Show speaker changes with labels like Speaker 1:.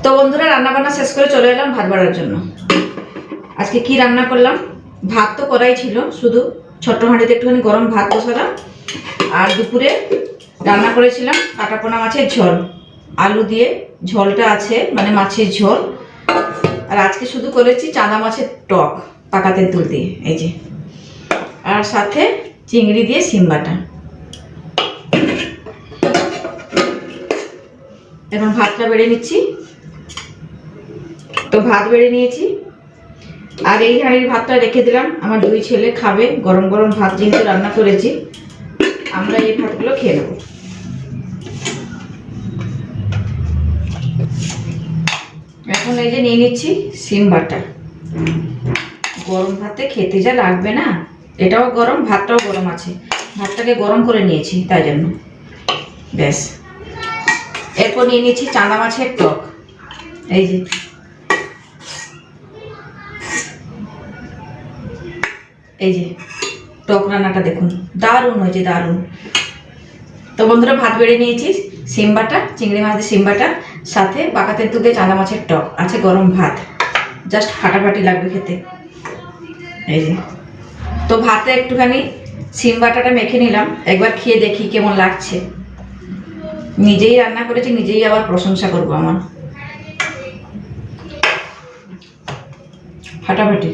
Speaker 1: তো বন্ধুরা রান্না বান্না শেষ করে চলে এলাম ভাত বাড়ার জন্য। আজকে কি রান্না করলাম, ভাত তো করাই ছিল, শুধু ছোট্ট হাঁড়িতে একটুখানি গরম ভাত বসালাম। আর দুপুরে রান্না করেছিলাম কাটাপোনা মাছের ঝোল, আলু দিয়ে ঝোলটা আছে, মানে মাছের ঝোল। আর আজকে শুধু করেছি চাঁদা মাছের টক পাকা তেঁতুল দিয়ে, এই যে, আর সাথে চিংড়ি দিয়ে শিম বাটা। এখন ভাতটা বেড়ে নিচ্ছি। তো ভাত বেড়ে নিয়েছি, আর এই হাঁড়ির ভাতটা রেখে দিলাম, আমার দুই ছেলে খাবে। গরম গরম ভাত যেহেতু রান্না করেছি, আমরা এই ভাতগুলো খেয়ে নেব। এখন এই যে নিয়ে নিচ্ছি শিম বাটা। গরম ভাতে খেতে যা লাগবে না, এটাও গরম, ভাতটাও গরম আছে, ভাতটাকে গরম করে নিয়েছি তাই জন্য। ব্যাস, এরপর নিয়ে নিচ্ছি চাঁদা মাছের টক। এই যে, এই যে টক রান্নাটা দেখুন, দারুণ হয়েছে, দারুণ। তো বন্ধুরা ভাত বেড়ে নিয়েছি, শিম বাটা, চিংড়ি মাছ দিয়ে শিম বাটা, সাথে পাকা তেঁতুল দিয়ে চাঁদা মাছের টক আছে, গরম ভাত, জাস্ট ফাটাফাটি লাগবে খেতে। এই যে, তো ভাতে একটুখানি শিম বাটাটা মেখে নিলাম, একবার খেয়ে দেখি কেমন লাগছে। নিজেই রান্না করেছি, নিজেই আবার প্রশংসা করবো আমার, ফাটাফাটি।